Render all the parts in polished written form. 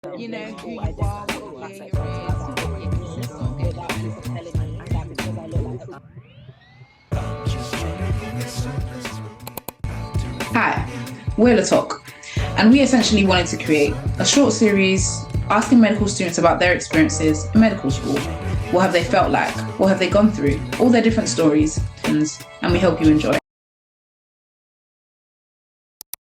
you know, who I you are, what definitely color accept your something like is, that what within race me you're from. without people telling me that because I look like a. Hi, we're La Talk, and we essentially wanted to create a short series asking medical students about their experiences in medical school. What have they felt like? What have they gone through? All their different stories, and we hope you enjoy.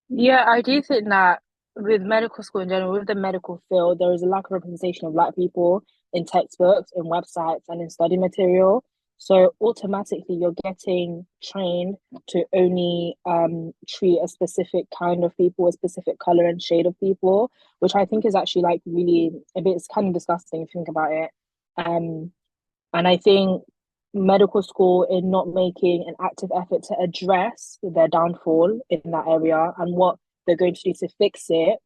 Yeah, I do think that with medical school in general, with the medical field, there is a lack of representation of Black people in textbooks, in websites, and in study material. So automatically, you're getting trained to only treat a specific kind of people, a specific color and shade of people, which I think is actually like really a bit. It's kind of disgusting if you think about it. Um, and I think medical school in not making an active effort to address their downfall in that area and what they're going to do to fix it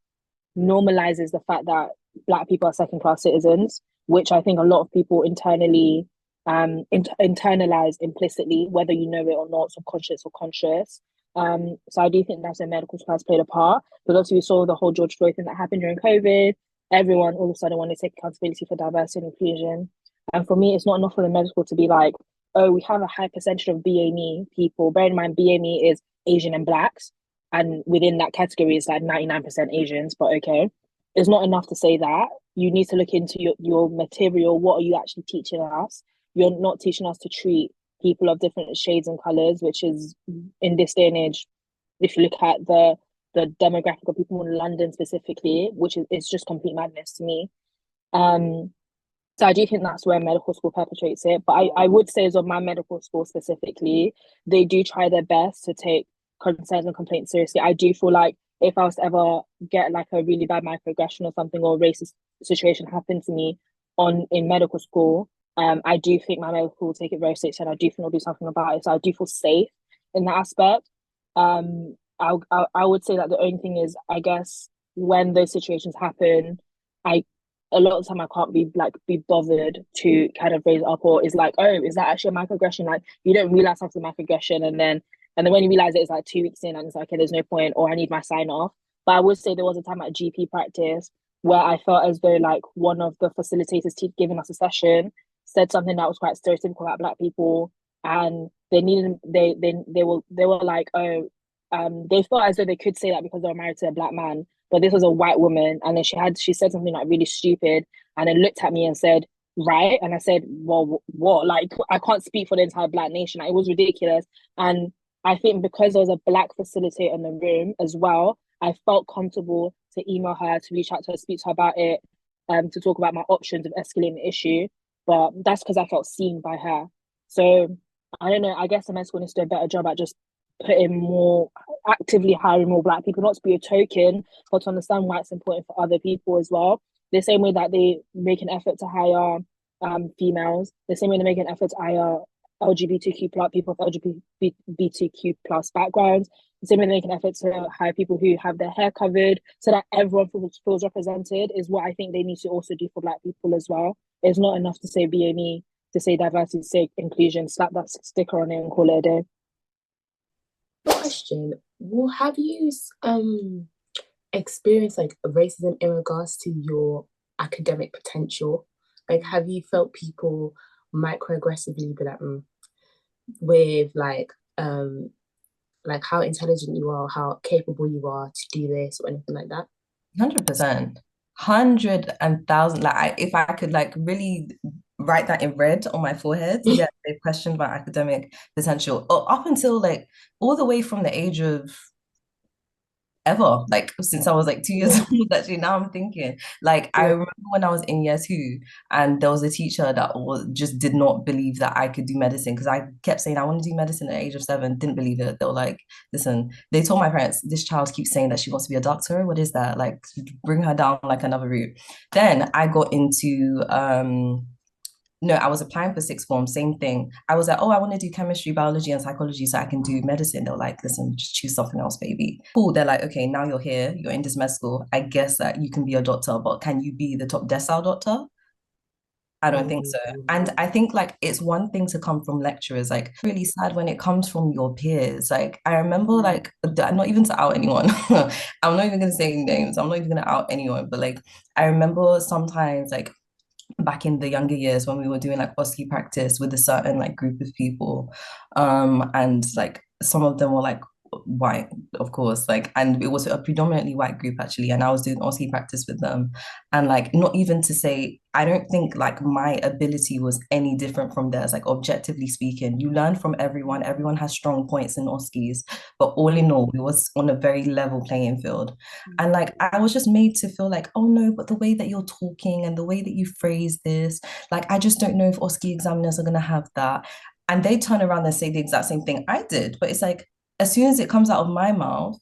normalizes the fact that Black people are second class citizens, which I think a lot of people internally internalize implicitly, whether you know it or not, subconscious or conscious. So I do think that's where medical school has played a part. Because obviously we saw the whole George Floyd thing that happened during COVID. Everyone all of a sudden wanted to take accountability for diversity and inclusion. And for me, it's not enough for the medical to be like, oh, we have a high percentage of BAME people. Bear in mind, BAME is Asian and Blacks. And within that category, it's like 99% Asians, but okay. It's not enough to say that. You need to look into your material. What are you actually teaching us? You're not teaching us to treat people of different shades and colors, which is in this day and age, if you look at the demographic of people in London specifically, which is it's just complete madness to me. Um, so I do think that's where medical school perpetrates it. But I would say as of my medical school specifically, they do try their best to take concerns and complaints seriously. I do feel like if I was to ever get like a really bad microaggression or something or a racist situation happen to me on in medical school, I do think my medical will take it very seriously and I do think they'll do something about it. So I do feel safe in that aspect. I would say that the only thing is, I guess, when those situations happen, I a lot of the time I can't be bothered to kind of raise it up or is like, oh, is that actually a microaggression? Like you don't realize after the microaggression and then when you realize it's like 2 weeks in and it's like, okay, there's no point or I need my sign off. But I would say there was a time at GP practice where I felt as though like one of the facilitators giving us a session said something that was quite stereotypical about Black people and they were like, oh, they felt as though they could say that because they were married to a Black man, but this was a white woman, and then she said something like really stupid, and then looked at me and said, "Right," and I said, "Well, what? Like, I can't speak for the entire Black nation. Like, it was ridiculous." And I think because there was a Black facilitator in the room as well, I felt comfortable to email her, to reach out to her, speak to her about it, to talk about my options of escalating the issue. But that's because I felt seen by her. So I don't know. I guess the men's needs to do a better job at just putting more actively hiring more Black people, not to be a token, but to understand why it's important for other people as well. The same way that they make an effort to hire females, the same way they make an effort to hire LGBTQ plus people of LGBTQ plus backgrounds, the same way they make an effort to hire people who have their hair covered so that everyone feels represented is what I think they need to also do for Black people as well. It's not enough to say BME, to say diversity, to say inclusion, slap that sticker on it and call it a day. Question: Well, have you experienced like racism in regards to your academic potential? Like, have you felt people microaggressively be with like how intelligent you are, how capable you are to do this or anything like that? 100%. 100,000. If I could like really write that in red on my forehead, yeah, they questioned my academic potential. Up until like all the way from the age of ever, like since I was like 2 years Yeah. old, actually. Now I'm thinking, like, I Yeah. remember when I was in year two, and there was a teacher that just did not believe that I could do medicine because I kept saying I want to do medicine at the age of 7, didn't believe it. They were like, listen, they told my parents, this child keeps saying that she wants to be a doctor. What is that? Like, bring her down like another route. Then I got into no, I was applying for sixth form, same thing. I was like, oh, I want to do chemistry, biology, and psychology so I can do medicine. They were like, listen, just choose something else, baby. Cool. They're like, okay, now you're here, you're in this med school. I guess that you can be a doctor, but can you be the top decile doctor? I don't think so. And I think like it's one thing to come from lecturers, like really sad when it comes from your peers. Like I remember like not even to out anyone. I'm not even gonna say names. I'm not even gonna out anyone, but like I remember sometimes like back in the younger years when we were doing like OSCE practice with a certain like group of people. And like some of them were like white, of course, like, and it was a predominantly white group actually, and I was doing OSCE practice with them. And like, not even to say, I don't think like my ability was any different from theirs, like objectively speaking. You learn from everyone, everyone has strong points in OSCEs, but all in all, we was on a very level playing field. And like I was just made to feel like, oh no, but the way that you're talking and the way that you phrase this, like I just don't know if OSCE examiners are gonna have that. And they turn around and say the exact same thing I did. But it's like, as soon as it comes out of my mouth,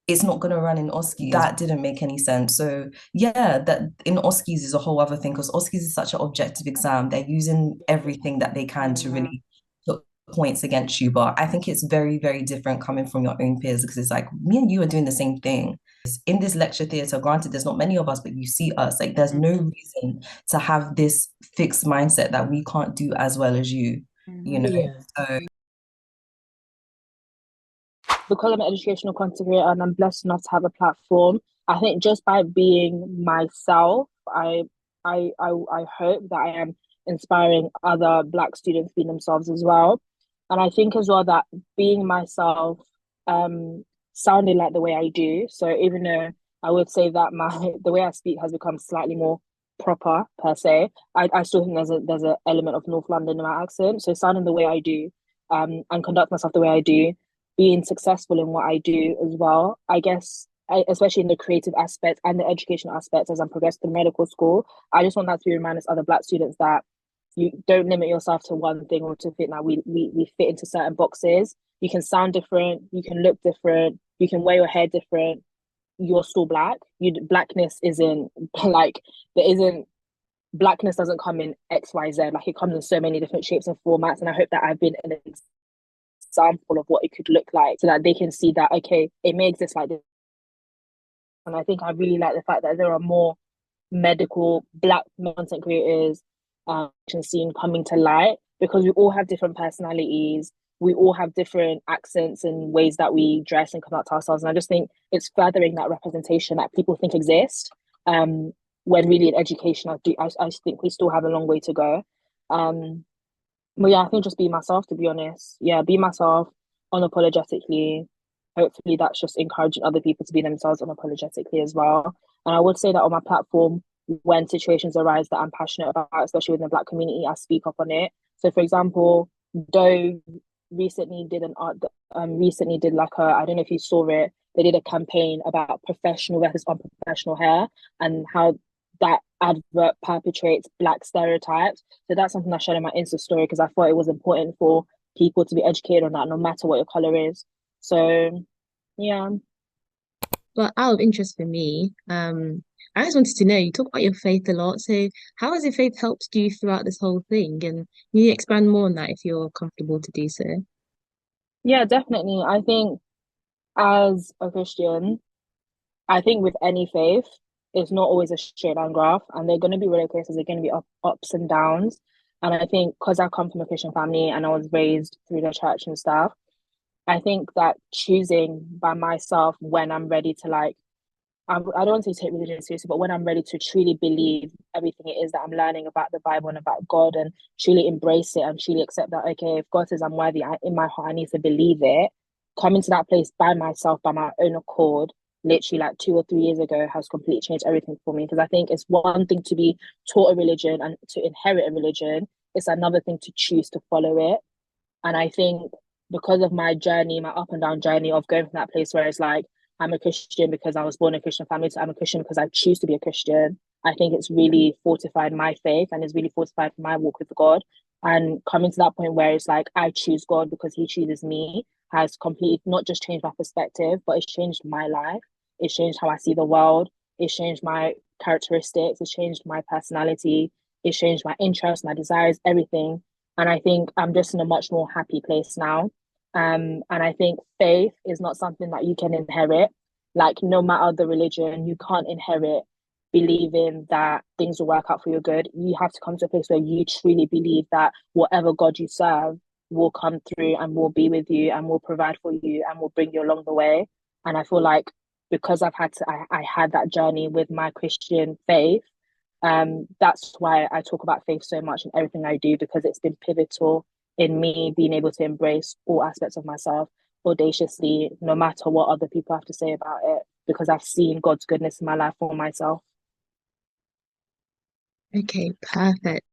it's not going to run in OSCEs. That didn't make any sense. So yeah, that in OSCEs is a whole other thing because OSCEs is such an objective exam. They're using everything that they can to really put points against you. But I think it's very, very different coming from your own peers because it's like me and you are doing the same thing. In this lecture theatre, granted, there's not many of us, but you see us. Like there's no reason to have this fixed mindset that we can't do as well as you know. Yeah. So Because I'm an educational content creator and I'm blessed enough to have a platform, I think just by being myself, I hope that I am inspiring other Black students being themselves as well. And I think as well that being myself, um, sounding like the way I do. So even though I would say that my the way I speak has become slightly more proper per se, I still think there's a element of North London in my accent. So sounding the way I do, and conduct myself the way I do, being successful in what I do as well. I guess, especially in the creative aspect and the educational aspect as I'm progressing through medical school, I just want that to be reminded to other Black students that you don't limit yourself to one thing or to think that we fit into certain boxes. You can sound different, you can look different, you can wear your hair different. You're still Black. Blackness isn't like there isn't blackness doesn't come in XYZ. Like it comes in so many different shapes and formats. And I hope that I've been an example of what it could look like so that they can see that okay, it may exist like this. And I think I really like the fact that there are more medical Black content creators scene coming to light because we all have different personalities, we all have different accents and ways that we dress and conduct ourselves. And I just think it's furthering that representation that people think exists. When really in education, I think we still have a long way to go. But yeah, I think just be myself, to be honest. Yeah, be myself unapologetically. Hopefully, that's just encouraging other people to be themselves unapologetically as well. And I would say that on my platform, when situations arise that I'm passionate about, especially within the Black community, I speak up on it. So, for example, Doe recently did recently did like a, I don't know if you saw it, they did a campaign about professional versus unprofessional hair and how that advert perpetrates Black stereotypes. So that's something I shared in my Insta story because I thought it was important for people to be educated on that no matter what your color is. So yeah. But out of interest for me, I just wanted to know, you talk about your faith a lot. So how has your faith helped you throughout this whole thing? And can you expand more on that if you're comfortable to do so? Yeah, definitely. I think as a Christian, I think with any faith, it's not always a straight line graph, and they're going to be roller coasters. They're going to be ups and downs. And I think because I come from a Christian family and I was raised through the church and stuff, I think that choosing by myself when I'm ready to like, I don't want to say take religion seriously, but when I'm ready to truly believe everything it is that I'm learning about the Bible and about God and truly embrace it and truly accept that, okay, if God says I'm worthy, in my heart, I need to believe it. Coming to that place by myself, by my own accord, literally like 2 or 3 years ago, has completely changed everything for me. Because I think it's one thing to be taught a religion and to inherit a religion, it's another thing to choose to follow it. And I think because of my journey, my up and down journey of going from that place where it's like, I'm a Christian because I was born in a Christian family, so I'm a Christian because I choose to be a Christian. I think it's really fortified my faith and it's really fortified my walk with God. And coming to that point where it's like, I choose God because He chooses me has completely not just changed my perspective, but it's changed my life. It's changed how I see the world. It's changed my characteristics. It's changed my personality. It's changed my interests, my desires, everything. And I think I'm just in a much more happy place now. And I think faith is not something that you can inherit. Like, no matter the religion, you can't inherit believing that things will work out for your good. You have to come to a place where you truly believe that whatever God you serve will come through and will be with you and will provide for you and will bring you along the way. And I feel like because I had that journey with my Christian faith, that's why I talk about faith so much in everything I do, because it's been pivotal in me being able to embrace all aspects of myself audaciously, no matter what other people have to say about it, because I've seen God's goodness in my life for myself. Okay, perfect.